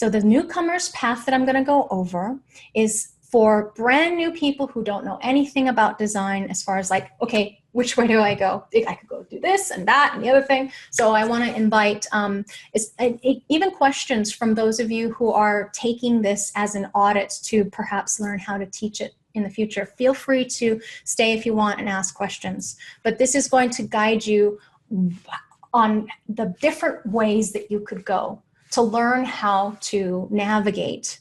So the newcomers path that I'm going to go over is for brand new people who don't know anything about design, as far as like, okay, which way do I go? I could go do this and that and the other thing. So I want to invite even questions from those of you who are taking this as an audit to perhaps learn how to teach it in the future. Feel free to stay if you want and ask questions. But this is going to guide you on the different ways that you could go to learn how to navigate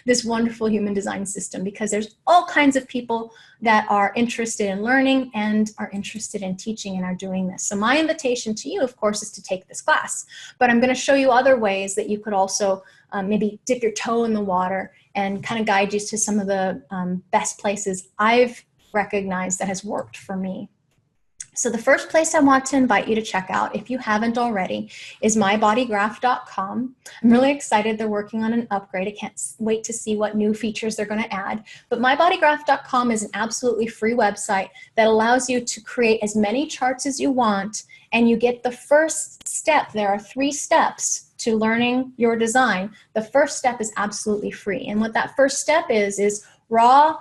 this wonderful human design system, because there's all kinds of people that are interested in learning and are interested in teaching and are doing this. So my invitation to you, of course, is to take this class, but I'm going to show you other ways that you could also maybe dip your toe in the water and kind of guide you to some of the best places I've recognized that has worked for me. So the first place I want to invite you to check out, if you haven't already, is mybodygraph.com. I'm really excited. They're working on an upgrade. I can't wait to see what new features they're going to add. But mybodygraph.com is an absolutely free website that allows you to create as many charts as you want, and you get the first step. There are 3 steps to learning your design. The first step is absolutely free. And what that first step is Ra,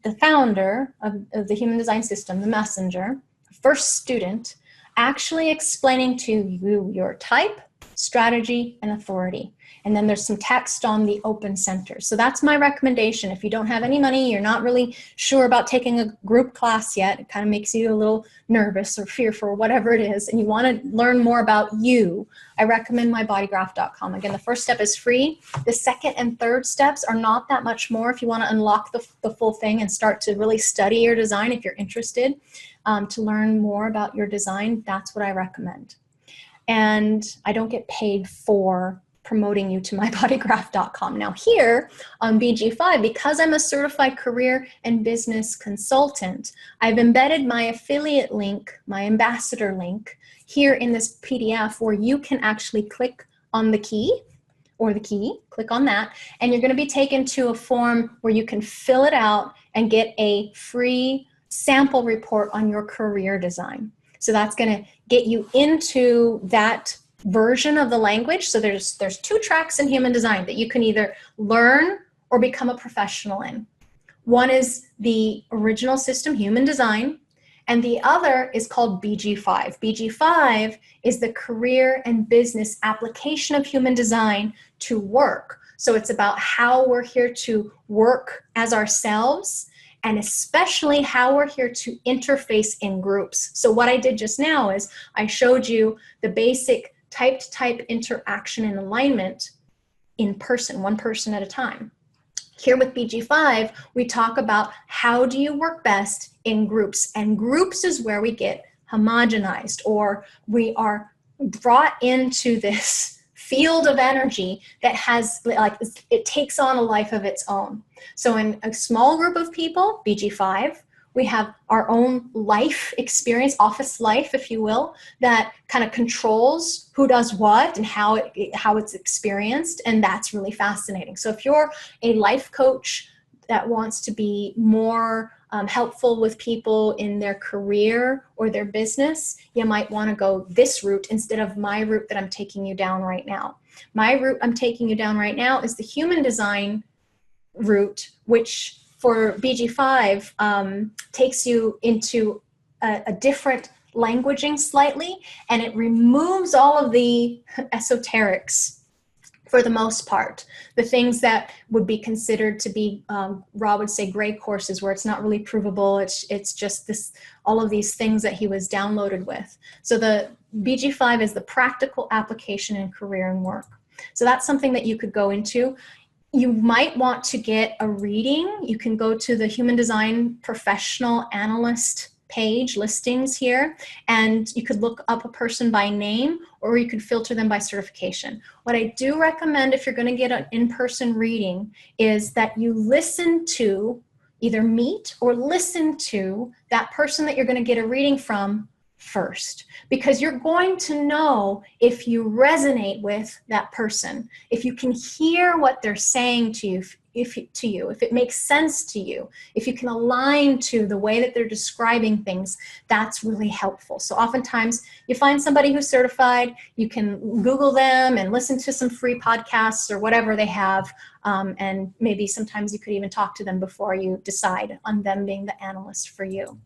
the founder of the human design system, the messenger, first student, actually explaining to you your type, strategy, and authority. And then there's some text on the open center. So that's my recommendation. If you don't have any money, you're not really sure about taking a group class yet, it kind of makes you a little nervous or fearful or whatever it is, and you want to learn more about you, I recommend mybodygraph.com. Again, the first step is free. The second and third steps are not that much more if you want to unlock the full thing and start to really study your design if you're interested. To learn more about your design, that's what I recommend. And I don't get paid for promoting you to mybodygraph.com. Now here on BG5, because I'm a certified career and business consultant, I've embedded my affiliate link, my ambassador link, here in this PDF where you can actually click on the key, click on that, and you're going to be taken to a form where you can fill it out and get a free sample report on your career design. So that's going to get you into that version of the language. So there's 2 tracks in human design that you can either learn or become a professional in. One is the original system, human design, and the other is called BG5. BG5 is the career and business application of human design to work. So it's about how we're here to work as ourselves, and especially how we're here to interface in groups. So what I did just now is I showed you the basic type-to-type interaction and alignment in person, one person at a time. Here with BG5, we talk about how do you work best in groups, and groups is where we get homogenized, or we are brought into this field of energy that has, like, it takes on a life of its own. So in a small group of people, BG5, we have our own life experience, office life, if you will, that kind of controls who does what and how it's experienced, and that's really fascinating. So if you're a life coach that wants to be more helpful with people in their career or their business, you might want to go this route instead of my route that I'm taking you down right now. My route I'm taking you down right now is the human design route, which for BG5 takes you into a different languaging slightly, and it removes all of the esoterics for the most part. The things that would be considered to be, Rob would say, gray courses, where it's not really provable. It's just this, all of these things that he was downloaded with. So the BG5 is the practical application in career and work. So that's something that you could go into. You might want to get a reading. You can go to the Human Design Professional Analyst page, listings here, and you could look up a person by name, or you could filter them by certification. What I do recommend if you're going to get an in-person reading is that you listen to, either meet or listen to that person that you're going to get a reading from first, because you're going to know if you resonate with that person, if you can hear what they're saying to you, to you, if it makes sense to you, if you can align to the way that they're describing things, that's really helpful. So oftentimes you find somebody who's certified, you can Google them and listen to some free podcasts or whatever they have. And maybe sometimes you could even talk to them before you decide on them being the analyst for you.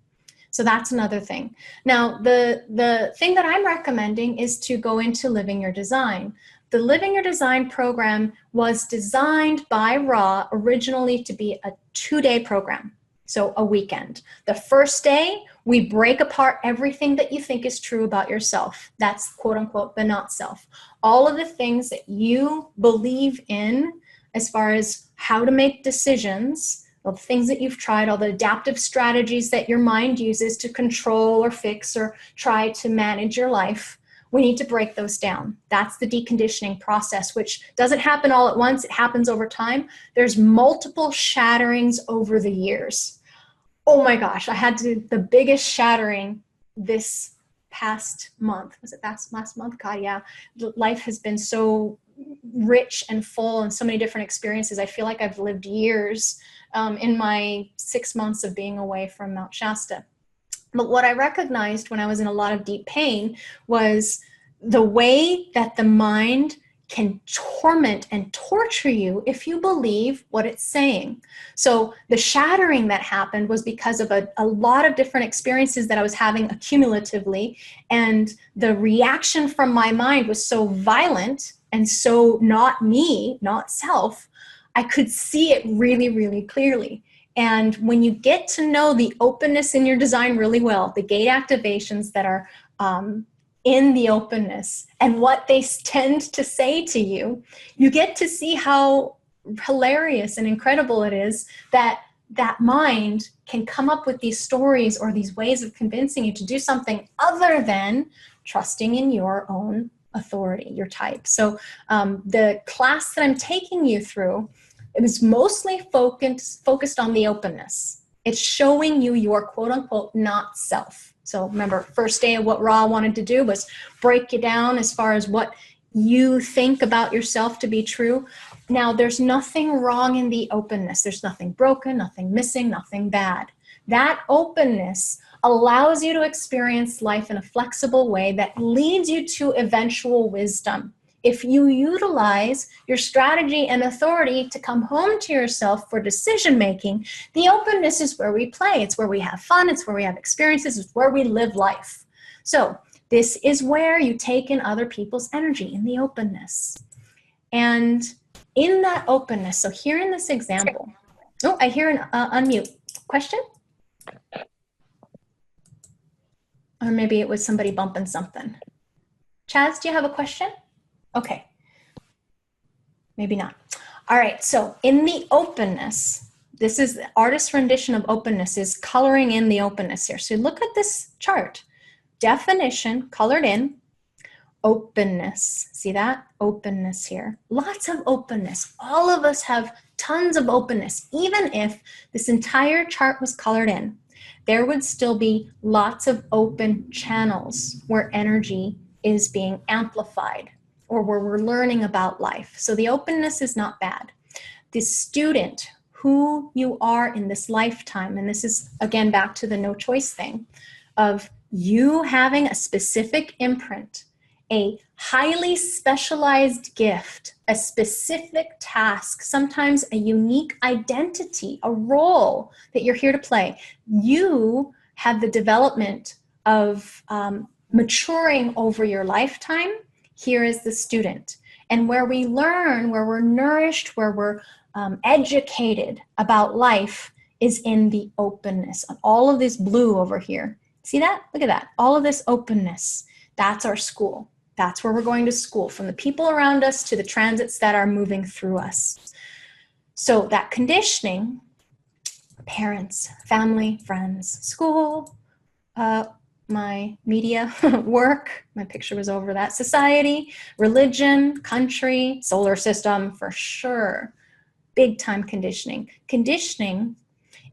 So that's another thing. Now, the thing that I'm recommending is to go into Living Your Design. The Living Your Design program was designed by Ra originally to be a 2-day program, so a weekend. The first day, we break apart everything that you think is true about yourself. That's quote unquote the not self. All of the things that you believe in as far as how to make decisions, all the things that you've tried, all the adaptive strategies that your mind uses to control or fix or try to manage your life. We need to break those down. That's the deconditioning process, which doesn't happen all at once. It happens over time. There's multiple shatterings over the years. Oh my gosh, I had to do the biggest shattering this past month. Was it last month? God, yeah. Life has been so rich and full and so many different experiences. I feel like I've lived years in my 6 months of being away from Mount Shasta. But what I recognized when I was in a lot of deep pain was the way that the mind can torment and torture you if you believe what it's saying. So the shattering that happened was because of a lot of different experiences that I was having accumulatively. And the reaction from my mind was so violent and so not me, not self, I could see it really, really clearly. And when you get to know the openness in your design really well, the gate activations that are in the openness and what they tend to say to you, you get to see how hilarious and incredible it is that that mind can come up with these stories or these ways of convincing you to do something other than trusting in your own authority, your type. So the class that I'm taking you through, it was mostly focused on the openness. It's showing you your quote unquote not self. So remember, first day of what Ra wanted to do was break you down as far as what you think about yourself to be true. Now, there's nothing wrong in the openness. There's nothing broken, nothing missing, nothing bad. That openness allows you to experience life in a flexible way that leads you to eventual wisdom. If you utilize your strategy and authority to come home to yourself for decision making, the openness is where we play. It's where we have fun. It's where we have experiences. It's where we live life. So this is where you take in other people's energy, in the openness. And in that openness, so here in this example, oh, I hear an unmute. Question? Or maybe it was somebody bumping something. Chaz, do you have a question? Okay, maybe not. All right, so in the openness, this is the artist's rendition of openness is coloring in the openness here. So look at this chart. Definition, colored in, openness. See that? Openness here. Lots of openness. All of us have tons of openness. Even if this entire chart was colored in, there would still be lots of open channels where energy is being amplified, or where we're learning about life. So the openness is not bad. The student, who you are in this lifetime, and this is, again, back to the no choice thing, of you having a specific imprint, a highly specialized gift, a specific task, sometimes a unique identity, a role that you're here to play. You have the development of maturing over your lifetime. Here is the student. And where we learn, where we're nourished, where we're educated about life is in the openness. All of this blue over here. See that? Look at that. All of this openness. That's our school. That's where we're going to school, from the people around us to the transits that are moving through us. So that conditioning, parents, family, friends, school, my media, work, my picture was over that, society, religion, country, solar system, for sure. Big time conditioning. Conditioning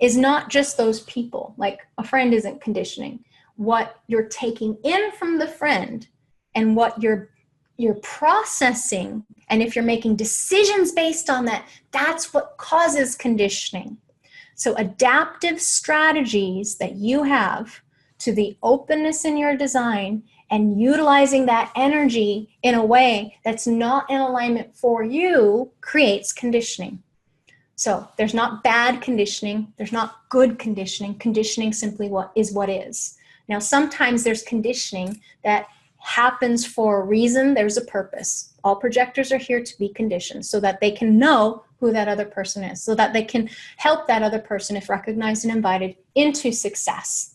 is not just those people. Like a friend isn't conditioning. What you're taking in from the friend and what you're you're processing, and if you're making decisions based on that, that's what causes conditioning. So adaptive strategies that you have to the openness in your design and utilizing that energy in a way that's not in alignment for you creates conditioning. So there's not bad conditioning. There's not good conditioning. Conditioning simply what is. Now, sometimes there's conditioning that happens for a reason. There's a purpose. All projectors are here to be conditioned so that they can know who that other person is, so that they can help that other person, if recognized and invited, into success.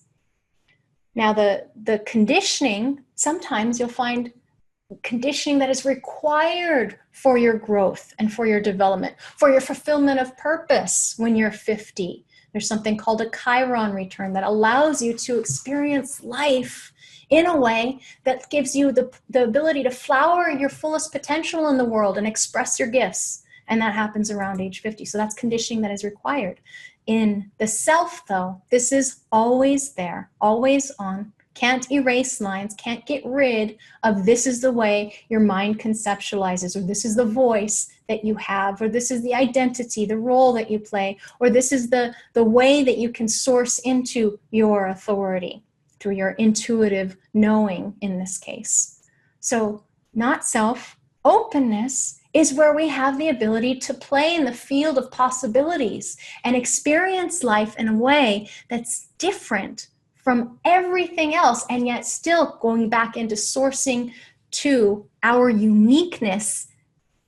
Now, the conditioning, sometimes you'll find conditioning that is required for your growth and for your development, for your fulfillment of purpose when you're 50. There's something called a Chiron return that allows you to experience life in a way that gives you the ability to flower your fullest potential in the world and express your gifts. And that happens around age 50. So that's conditioning that is required. In the self, though, this is always there, always on. Can't erase lines, can't get rid of this is the way your mind conceptualizes, or this is the voice that you have, or this is the identity, the role that you play, or this is the way that you can source into your authority through your intuitive knowing in this case. So not self, openness is where we have the ability to play in the field of possibilities and experience life in a way that's different from everything else, and yet still going back into sourcing to our uniqueness,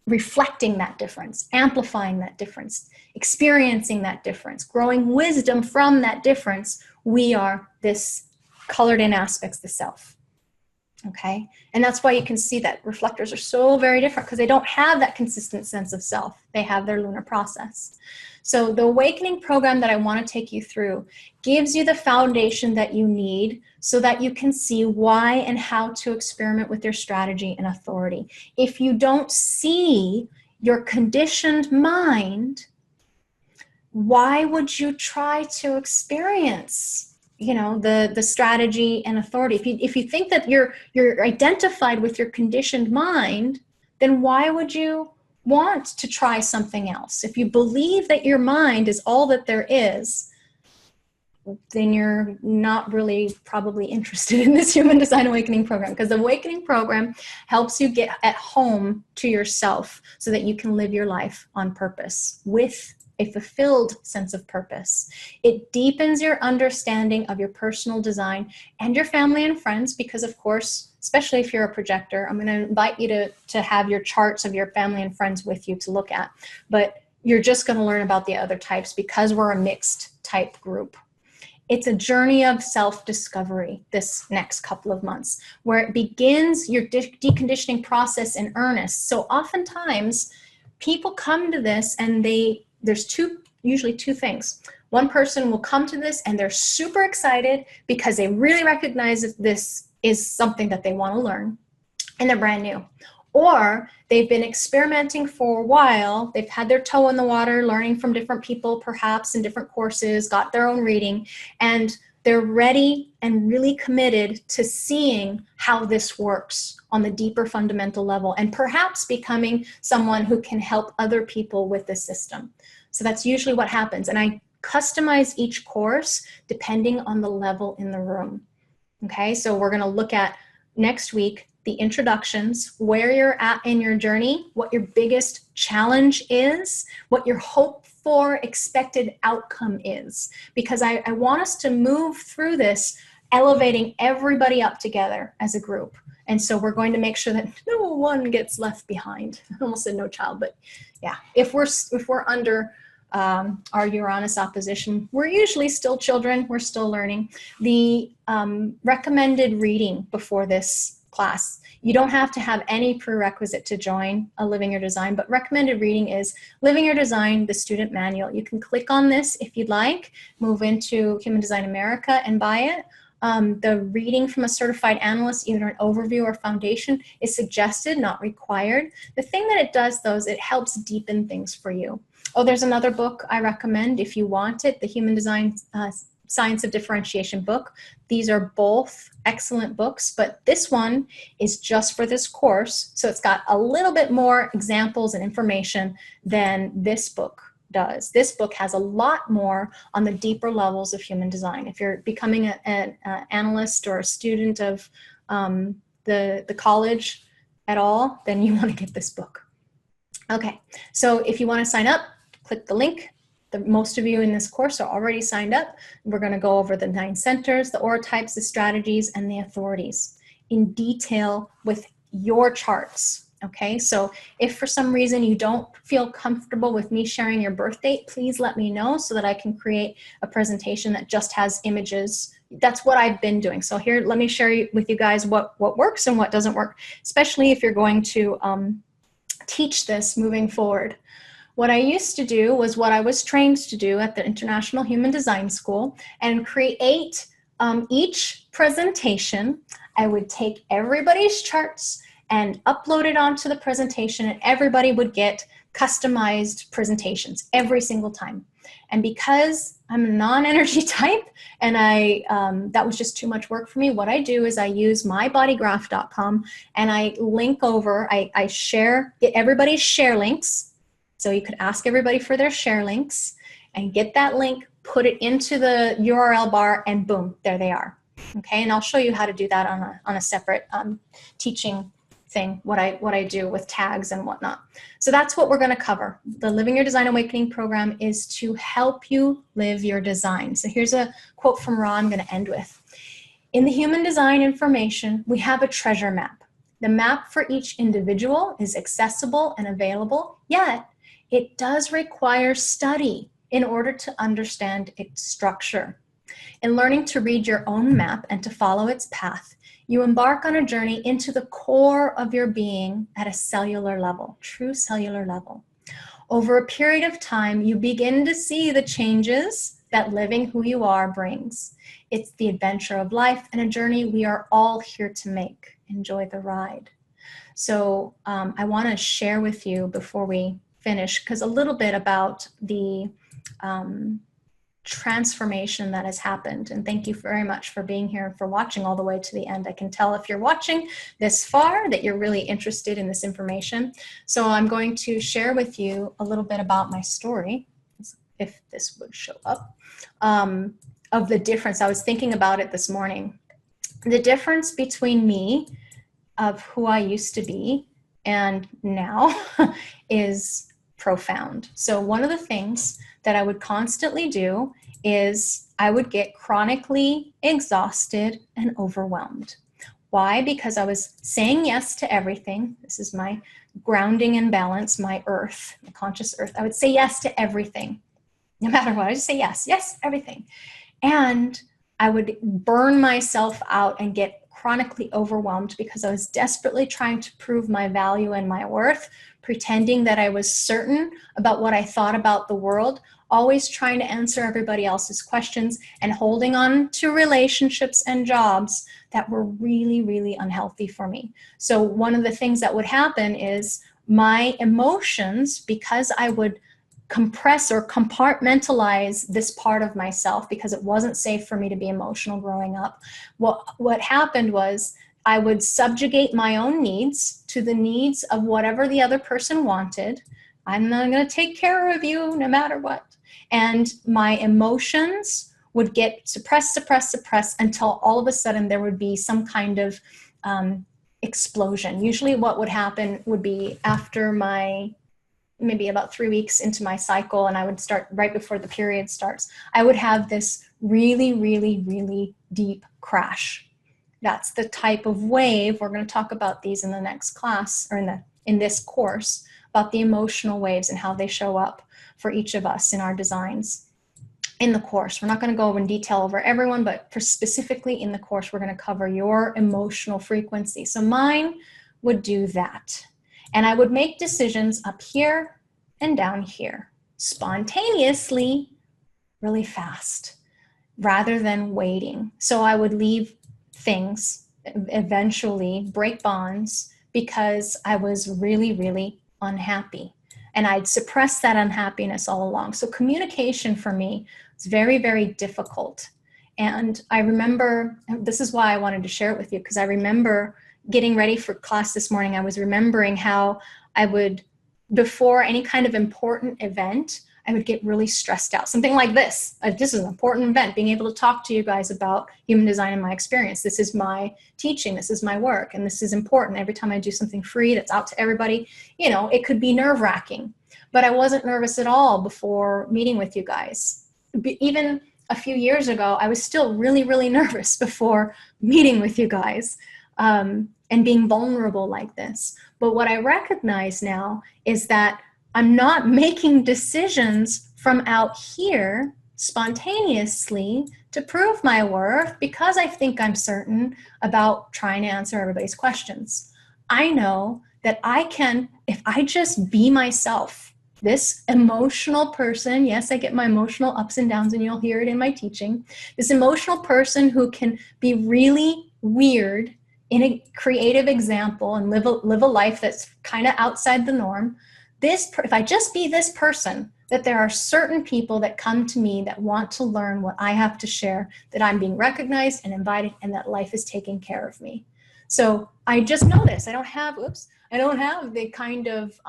reflecting that difference, amplifying that difference, experiencing that difference, growing wisdom from that difference. We are this colored in aspects, the self. Okay, and that's why you can see that reflectors are so very different, because they don't have that consistent sense of self. They have their lunar process. So the awakening program that I want to take you through gives you the foundation that you need so that you can see why and how to experiment with your strategy and authority. If you don't see your conditioned mind, why would you try to experience, you know, the strategy and authority? If you think that you're identified with your conditioned mind, then why would you want to try something else? If you believe that your mind is all that there is, then you're not really probably interested in this Human Design Awakening program, because the Awakening program helps you get at home to yourself so that you can live your life on purpose with a fulfilled sense of purpose. It deepens your understanding of your personal design and your family and friends, because of course, especially if you're a projector, I'm going to invite you to have your charts of your family and friends with you to look at. But you're just going to learn about the other types because we're a mixed type group. It's a journey of self-discovery this next couple of months, where it begins your deconditioning process in earnest. So oftentimes people come to this and there's usually two things. One person will come to this and they're super excited because they really recognize that this is something that they want to learn and they're brand new. Or they've been experimenting for a while, they've had their toe in the water, learning from different people, perhaps in different courses, got their own reading, and they're ready and really committed to seeing how this works on the deeper fundamental level, and perhaps becoming someone who can help other people with the system. So that's usually what happens. And I customize each course depending on the level in the room. Okay, so we're going to look at next week the introductions, where you're at in your journey, what your biggest challenge is, what your hope for expected outcome is. Because I want us to move through this, elevating everybody up together as a group. And so we're going to make sure that no one gets left behind. I almost said no child, but yeah, if we're under our Uranus opposition, we're usually still children, we're still learning. The recommended reading before this class, you don't have to have any prerequisite to join a Living Your Design, but recommended reading is Living Your Design, the student manual. You can click on this if you'd like, move into Human Design America and buy it. The reading from a certified analyst, either an overview or foundation, is suggested, not required. The thing that it does, though, is it helps deepen things for you. Oh, there's another book I recommend if you want it, the Human Design Science of Differentiation book. These are both excellent books, but this one is just for this course. So it's got a little bit more examples and information than this book does. This book has a lot more on the deeper levels of human design. If you're becoming an analyst or a student of the college at all, then you want to get this book. Okay, so if you want to sign up, click the link. Most of you in this course are already signed up. We're going to go over the 9 centers, the aura types, the strategies, and the authorities in detail with your charts. Okay, so if for some reason you don't feel comfortable with me sharing your birth date, please let me know so that I can create a presentation that just has images. That's what I've been doing. So here, let me share with you guys what works and what doesn't work, especially if you're going to teach this moving forward. What I used to do was what I was trained to do at the International Human Design School, and create each presentation. I would take everybody's charts and upload it onto the presentation, and everybody would get customized presentations every single time. And because I'm a non-energy type and that was just too much work for me, what I do is I use mybodygraph.com and I link over, I get everybody's share links. So you could ask everybody for their share links and get that link, put it into the URL bar, and boom, there they are. Okay, and I'll show you how to do that on a separate teaching thing, what I do with tags and whatnot. So that's what we're going to cover. The Living Your Design Awakening program is to help you live your design. So here's a quote from Ra I'm going to end with. In the human design information, we have a treasure map. The map for each individual is accessible and available, yet it does require study in order to understand its structure. In learning to read your own map and to follow its path, you embark on a journey into the core of your being at a cellular level, true cellular level. Over a period of time, you begin to see the changes that living who you are brings. It's the adventure of life and a journey we are all here to make. Enjoy the ride. So I want to share with you before we finish, because a little bit about the transformation that has happened. And thank you very much for being here and for watching all the way to the end. I can tell if you're watching this far that you're really interested in this information. So I'm going to share with you a little bit about my story, if this would show up, of the difference. I was thinking about it this morning. The difference between me, of who I used to be, and now is profound. So one of the things that I would constantly do is I would get chronically exhausted and overwhelmed. Why? Because I was saying yes to everything. This is my grounding and balance, my earth, my conscious earth. I would say yes to everything, no matter what. I just say yes, yes, everything. And I would burn myself out and get chronically overwhelmed because I was desperately trying to prove my value and my worth, pretending that I was certain about what I thought about the world, always trying to answer everybody else's questions and holding on to relationships and jobs that were really, really unhealthy for me. So one of the things that would happen is my emotions, because I would compress or compartmentalize this part of myself because it wasn't safe for me to be emotional growing up. What happened was I would subjugate my own needs to the needs of whatever the other person wanted. I'm not going to take care of you no matter what. And my emotions would get suppressed until all of a sudden there would be some kind of explosion. Usually what would happen would be after maybe about 3 weeks into my cycle, and I would start right before the period starts, I would have this really, really, really deep crash. That's the type of wave. We're going to talk about these in the next class, or in this course, about the emotional waves and how they show up for each of us in our designs. In the course, we're not going to go over in detail over everyone, but for specifically in the course, we're going to cover your emotional frequency. So mine would do that. And I would make decisions up here and down here, spontaneously, really fast, rather than waiting. So I would leave things, eventually break bonds, because I was really, really unhappy. And I'd suppress that unhappiness all along. So communication for me was very, very difficult. And I remember, this is why I wanted to share it with you, because I remember getting ready for class this morning. I was remembering how I would, before any kind of important event, I would get really stressed out. Something like this. This is an important event, being able to talk to you guys about human design and my experience. This is my teaching. This is my work. And this is important. Every time I do something free that's out to everybody, you know, it could be nerve-wracking. But I wasn't nervous at all before meeting with you guys. Even a few years ago, I was still really, really nervous before meeting with you guys and being vulnerable like this. But what I recognize now is that I'm not making decisions from out here spontaneously to prove my worth because I think I'm certain about trying to answer everybody's questions. I know that I can, if I just be myself, this emotional person, yes, I get my emotional ups and downs and you'll hear it in my teaching, this emotional person who can be really weird in a creative example and live a life that's kind of outside the norm. If I just be this person, that there are certain people that come to me that want to learn what I have to share, that I'm being recognized and invited, and that life is taking care of me. So I just know this. I don't have the kind of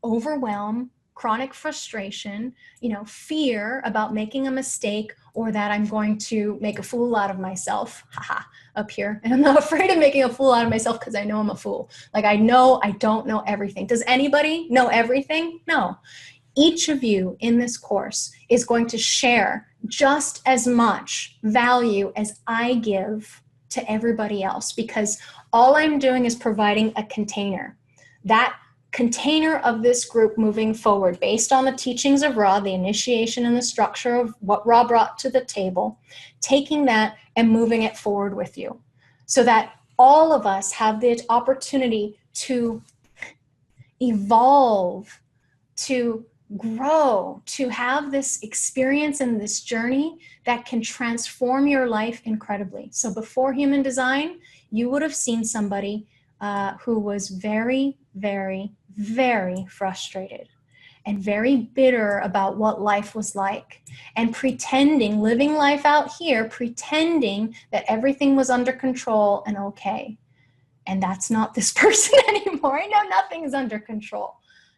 overwhelm, chronic frustration, you know, fear about making a mistake or that I'm going to make a fool out of myself, up here. And I'm not afraid of making a fool out of myself because I know I'm a fool. Like I know I don't know everything. Does anybody know everything? No. Each of you in this course is going to share just as much value as I give to everybody else, because all I'm doing is providing a container. That container of this group moving forward based on the teachings of Ra, the initiation and the structure of what Ra brought to the table, taking that and moving it forward with you so that all of us have the opportunity to evolve, to grow, to have this experience and this journey that can transform your life incredibly. So before human design, you would have seen somebody who was very, very, very frustrated and very bitter about what life was like and pretending, living life out here, pretending that everything was under control and okay. And that's not this person anymore. I know nothing's under control.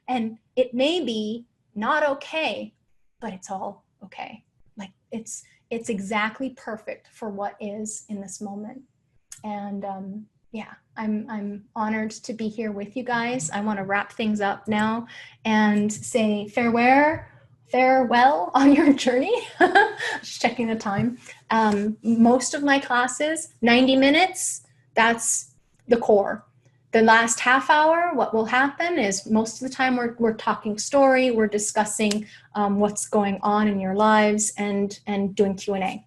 And it may be not okay, but it's all okay. Like it's exactly perfect for what is in this moment. And yeah, I'm honored to be here with you guys. I want to wrap things up now and say farewell on your journey. Just checking the time. Most of my classes, 90 minutes, that's the core. The last half hour, what will happen is most of the time we're talking story, we're discussing what's going on in your lives and doing Q&A.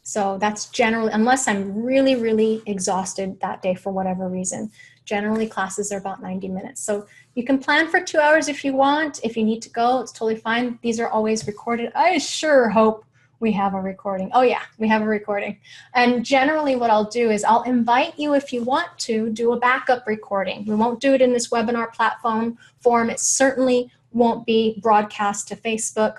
So that's generally, unless I'm really, really exhausted that day for whatever reason, generally classes are about 90 minutes. So you can plan for 2 hours if you want. If you need to go, it's totally fine. These are always recorded. I sure hope we have a recording. Oh yeah, we have a recording. And generally what I'll do is I'll invite you, if you want to, do a backup recording. We won't do it in this webinar platform form. It certainly won't be broadcast to Facebook.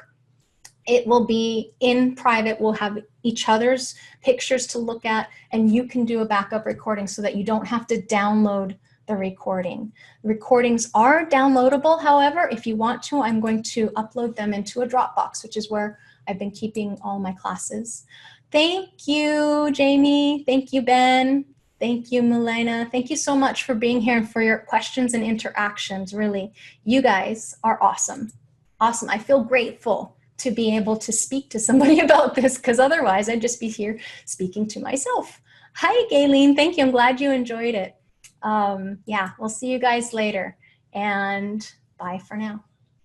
It will be in private. We'll have each other's pictures to look at, and you can do a backup recording so that you don't have to download the recording. Recordings are downloadable, however. If you want to, I'm going to upload them into a Dropbox, which is where I've been keeping all my classes. Thank you, Jamie. Thank you, Ben. Thank you, Milena. Thank you so much for being here and for your questions and interactions. Really, you guys are awesome. Awesome. I feel grateful to be able to speak to somebody about this, because otherwise I'd just be here speaking to myself. Hi, Gayleen. Thank you. I'm glad you enjoyed it. Yeah, we'll see you guys later, and bye for now.